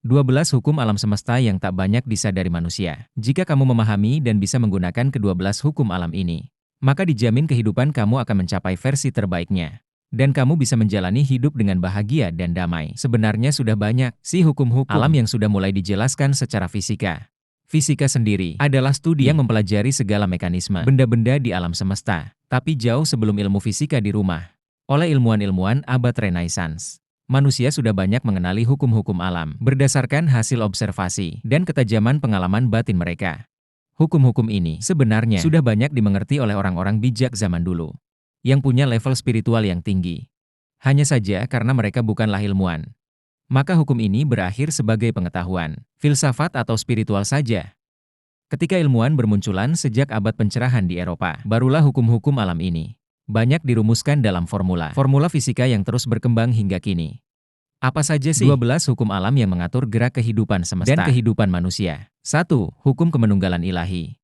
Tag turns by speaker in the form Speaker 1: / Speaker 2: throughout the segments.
Speaker 1: 12 hukum alam semesta yang tak banyak disadari manusia. Jika kamu memahami dan bisa menggunakan ke-12 hukum alam ini, maka dijamin kehidupan kamu akan mencapai versi terbaiknya. Dan kamu bisa menjalani hidup dengan bahagia dan damai. Sebenarnya sudah banyak sih hukum-hukum alam yang sudah mulai dijelaskan secara fisika. Fisika sendiri adalah studi yang mempelajari segala mekanisme benda-benda di alam semesta. Tapi jauh sebelum ilmu fisika di rumah, oleh ilmuwan-ilmuwan abad Renaissance, manusia sudah banyak mengenali hukum-hukum alam berdasarkan hasil observasi dan ketajaman pengalaman batin mereka. Hukum-hukum ini sebenarnya sudah banyak dimengerti oleh orang-orang bijak zaman dulu, yang punya level spiritual yang tinggi. Hanya saja karena mereka bukanlah ilmuwan, maka hukum ini berakhir sebagai pengetahuan, filsafat atau spiritual saja. Ketika ilmuwan bermunculan sejak abad pencerahan di Eropa, barulah hukum-hukum alam ini banyak dirumuskan dalam formula fisika yang terus berkembang hingga kini. Apa saja sih 12 hukum alam yang mengatur gerak kehidupan semesta dan kehidupan manusia? 1. Hukum kemenunggalan ilahi.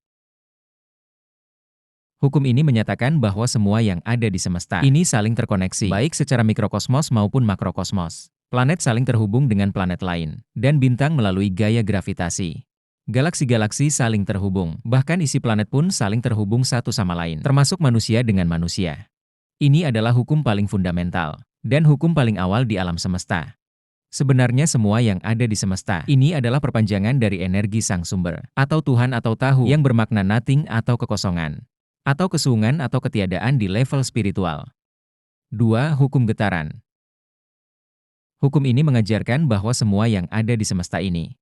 Speaker 1: Hukum ini menyatakan bahwa semua yang ada di semesta ini saling terkoneksi, baik secara mikrokosmos maupun makrokosmos. Planet saling terhubung dengan planet lain, dan bintang melalui gaya gravitasi. Galaksi-galaksi saling terhubung, bahkan isi planet pun saling terhubung satu sama lain, termasuk manusia dengan manusia. Ini adalah hukum paling fundamental, dan hukum paling awal di alam semesta. Sebenarnya semua yang ada di semesta ini adalah perpanjangan dari energi sang sumber, atau Tuhan atau Tahu yang bermakna nothing atau kekosongan, atau kesungan atau ketiadaan di level spiritual. 2. Hukum getaran. Hukum ini mengajarkan bahwa semua yang ada di semesta ini,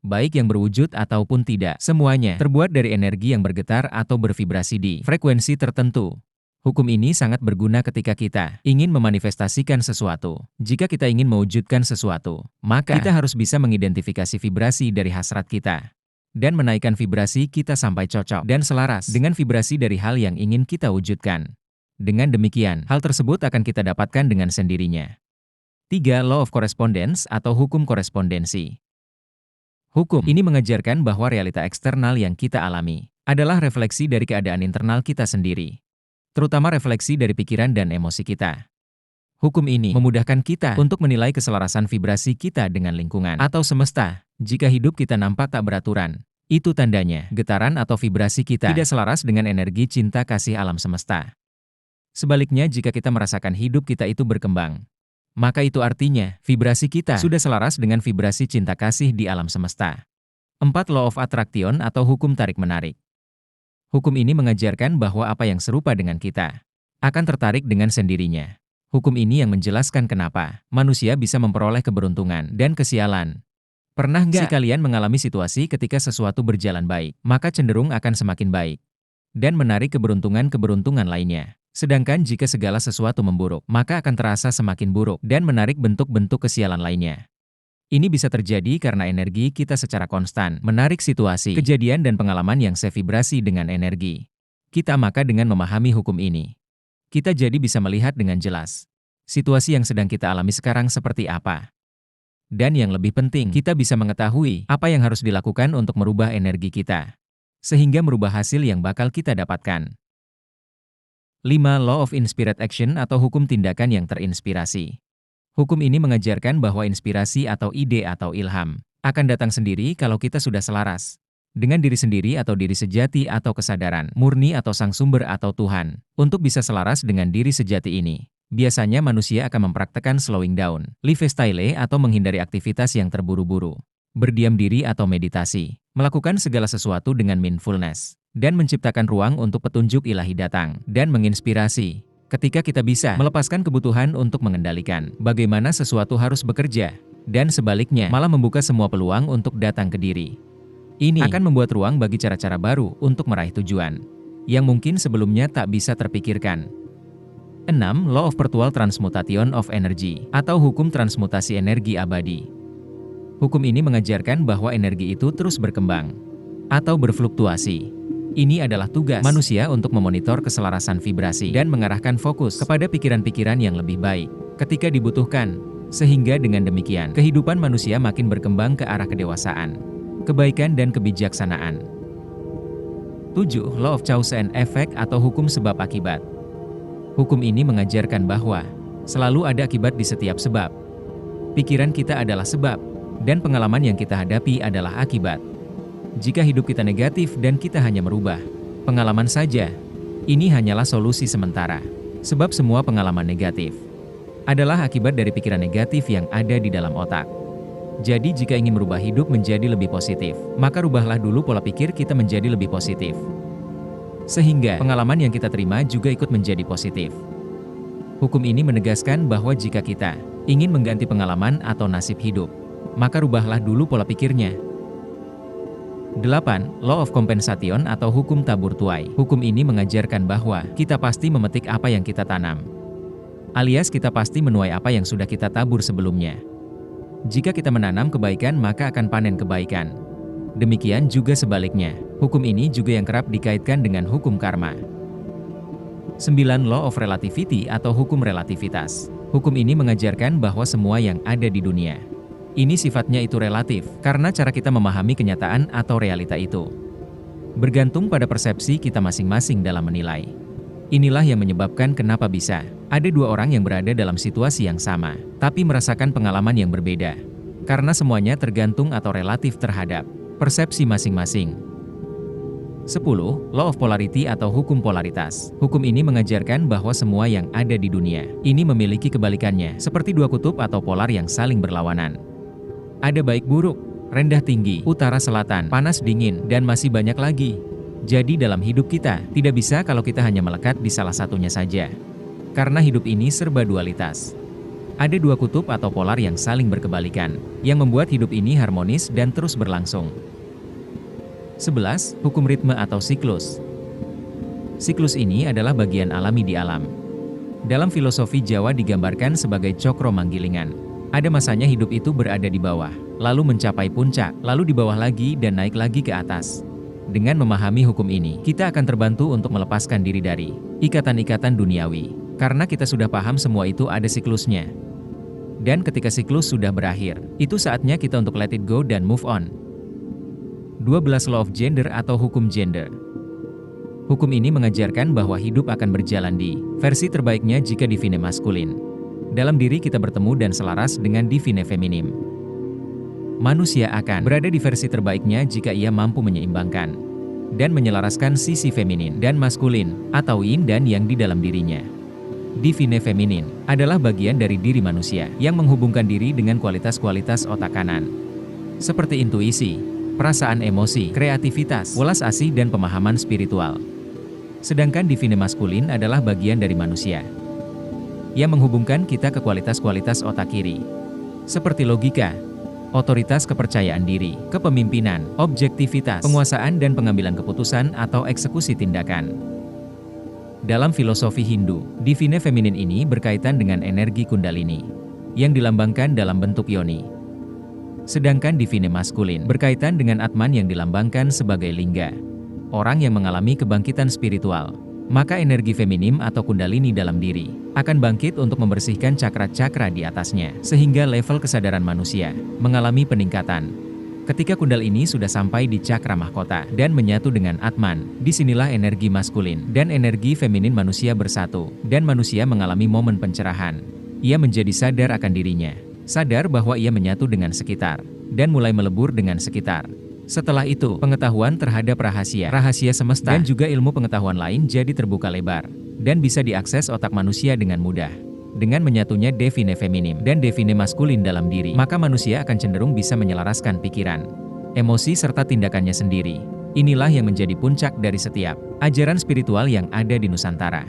Speaker 1: baik yang berwujud ataupun tidak, semuanya terbuat dari energi yang bergetar atau bervibrasi di frekuensi tertentu. Hukum ini sangat berguna ketika kita ingin memanifestasikan sesuatu. Jika kita ingin mewujudkan sesuatu, maka kita harus bisa mengidentifikasi vibrasi dari hasrat kita dan menaikkan vibrasi kita sampai cocok dan selaras dengan vibrasi dari hal yang ingin kita wujudkan. Dengan demikian, hal tersebut akan kita dapatkan dengan sendirinya. 3. Law of Correspondence atau hukum korespondensi. Hukum ini mengajarkan bahwa realita eksternal yang kita alami adalah refleksi dari keadaan internal kita sendiri, terutama refleksi dari pikiran dan emosi kita. Hukum ini memudahkan kita untuk menilai keselarasan vibrasi kita dengan lingkungan atau semesta. Jika hidup kita nampak tak beraturan, itu tandanya getaran atau vibrasi kita tidak selaras dengan energi cinta kasih alam semesta. Sebaliknya, jika kita merasakan hidup kita itu berkembang, maka itu artinya vibrasi kita sudah selaras dengan vibrasi cinta kasih di alam semesta. 4. Law of Attraction atau hukum tarik-menarik. Hukum ini mengajarkan bahwa apa yang serupa dengan kita akan tertarik dengan sendirinya. Hukum ini yang menjelaskan kenapa manusia bisa memperoleh keberuntungan dan kesialan. Pernah nggak kalian mengalami situasi ketika sesuatu berjalan baik, maka cenderung akan semakin baik dan menarik keberuntungan-keberuntungan lainnya. Sedangkan jika segala sesuatu memburuk, maka akan terasa semakin buruk dan menarik bentuk-bentuk kesialan lainnya. Ini bisa terjadi karena energi kita secara konstan menarik situasi, kejadian dan pengalaman yang sevibrasi dengan energi kita. Maka dengan memahami hukum ini, kita jadi bisa melihat dengan jelas situasi yang sedang kita alami sekarang seperti apa. Dan yang lebih penting, kita bisa mengetahui apa yang harus dilakukan untuk merubah energi kita, sehingga merubah hasil yang bakal kita dapatkan. 5. Law of Inspired Action atau hukum tindakan yang terinspirasi. Hukum ini mengajarkan bahwa inspirasi atau ide atau ilham akan datang sendiri kalau kita sudah selaras dengan diri sendiri atau diri sejati atau kesadaran murni atau sang sumber atau Tuhan. Untuk bisa selaras dengan diri sejati ini, biasanya manusia akan mempraktekkan slowing down, lifestyle atau menghindari aktivitas yang terburu-buru, berdiam diri atau meditasi, melakukan segala sesuatu dengan mindfulness, dan menciptakan ruang untuk petunjuk ilahi datang dan menginspirasi. Ketika kita bisa melepaskan kebutuhan untuk mengendalikan bagaimana sesuatu harus bekerja, dan sebaliknya malah membuka semua peluang untuk datang ke diri. Ini akan membuat ruang bagi cara-cara baru untuk meraih tujuan yang mungkin sebelumnya tak bisa terpikirkan. 6. Law of Perpetual Transmutation of Energy atau hukum transmutasi energi abadi. Hukum ini mengajarkan bahwa energi itu terus berkembang atau berfluktuasi. Ini adalah tugas manusia untuk memonitor keselarasan vibrasi dan mengarahkan fokus kepada pikiran-pikiran yang lebih baik ketika dibutuhkan, sehingga dengan demikian kehidupan manusia makin berkembang ke arah kedewasaan, kebaikan dan kebijaksanaan. 7. Law of Cause and Effect atau hukum sebab akibat. Hukum ini mengajarkan bahwa selalu ada akibat di setiap sebab. Pikiran kita adalah sebab, Dan pengalaman yang kita hadapi adalah akibat. Jika hidup kita negatif dan kita hanya merubah pengalaman saja, ini hanyalah solusi sementara. Sebab semua pengalaman negatif adalah akibat dari pikiran negatif yang ada di dalam otak. Jadi jika ingin merubah hidup menjadi lebih positif, maka rubahlah dulu pola pikir kita menjadi lebih positif. Sehingga pengalaman yang kita terima juga ikut menjadi positif. Hukum ini menegaskan bahwa jika kita ingin mengganti pengalaman atau nasib hidup, maka rubahlah dulu pola pikirnya. 8. Law of Compensation atau hukum tabur tuai. Hukum ini mengajarkan bahwa kita pasti memetik apa yang kita tanam. Alias kita pasti menuai apa yang sudah kita tabur sebelumnya. Jika kita menanam kebaikan maka akan panen kebaikan. Demikian juga sebaliknya. Hukum ini juga yang kerap dikaitkan dengan hukum karma. 9. Law of Relativity atau hukum relativitas. Hukum ini mengajarkan bahwa semua yang ada di dunia ini sifatnya itu relatif, karena cara kita memahami kenyataan atau realita itu bergantung pada persepsi kita masing-masing dalam menilai. Inilah yang menyebabkan kenapa bisa ada dua orang yang berada dalam situasi yang sama, tapi merasakan pengalaman yang berbeda. Karena semuanya tergantung atau relatif terhadap persepsi masing-masing. 10. Law of Polarity atau hukum polaritas. Hukum ini mengajarkan bahwa semua yang ada di dunia ini memiliki kebalikannya, seperti dua kutub atau polar yang saling berlawanan. Ada baik buruk, rendah tinggi, utara selatan, panas dingin, dan masih banyak lagi. Jadi dalam hidup kita, tidak bisa kalau kita hanya melekat di salah satunya saja. Karena hidup ini serba dualitas. Ada dua kutub atau polar yang saling berkebalikan, yang membuat hidup ini harmonis dan terus berlangsung. 11. Hukum ritme atau siklus. Siklus ini adalah bagian alami di alam. Dalam filosofi Jawa digambarkan sebagai cokro manggilingan. Ada masanya hidup itu berada di bawah, lalu mencapai puncak, lalu di bawah lagi dan naik lagi ke atas. Dengan memahami hukum ini, kita akan terbantu untuk melepaskan diri dari ikatan-ikatan duniawi. Karena kita sudah paham semua itu ada siklusnya. Dan ketika siklus sudah berakhir, itu saatnya kita untuk let it go dan move on. 12 Law of Gender atau hukum gender. Hukum ini mengajarkan bahwa hidup akan berjalan di versi terbaiknya jika divine maskulin. Dalam diri kita bertemu dan selaras dengan divine feminim. Manusia akan berada di versi terbaiknya jika ia mampu menyeimbangkan dan menyelaraskan sisi feminin dan maskulin atau yin dan yang di dalam dirinya. Divine feminin adalah bagian dari diri manusia yang menghubungkan diri dengan kualitas-kualitas otak kanan. Seperti intuisi, perasaan emosi, kreativitas, welas asih dan pemahaman spiritual. Sedangkan divine maskulin adalah bagian dari manusia yang menghubungkan kita ke kualitas-kualitas otak kiri. Seperti logika, otoritas, kepercayaan diri, kepemimpinan, objektivitas, penguasaan dan pengambilan keputusan atau eksekusi tindakan. Dalam filosofi Hindu, divine feminin ini berkaitan dengan energi kundalini, yang dilambangkan dalam bentuk yoni. Sedangkan divine maskulin berkaitan dengan Atman yang dilambangkan sebagai lingga, orang yang mengalami kebangkitan spiritual. Maka energi feminim atau kundalini dalam diri akan bangkit untuk membersihkan cakra-cakra di atasnya, sehingga level kesadaran manusia mengalami peningkatan. Ketika kundal ini sudah sampai di cakra mahkota dan menyatu dengan Atman, disinilah energi maskulin dan energi feminin manusia bersatu, dan manusia mengalami momen pencerahan. Ia menjadi sadar akan dirinya, sadar bahwa ia menyatu dengan sekitar, dan mulai melebur dengan sekitar. Setelah itu, pengetahuan terhadap rahasia semesta dan juga ilmu pengetahuan lain jadi terbuka lebar, dan bisa diakses otak manusia dengan mudah. Dengan menyatunya divine feminim dan divine maskulin dalam diri, maka manusia akan cenderung bisa menyelaraskan pikiran, emosi serta tindakannya sendiri. Inilah yang menjadi puncak dari setiap ajaran spiritual yang ada di Nusantara.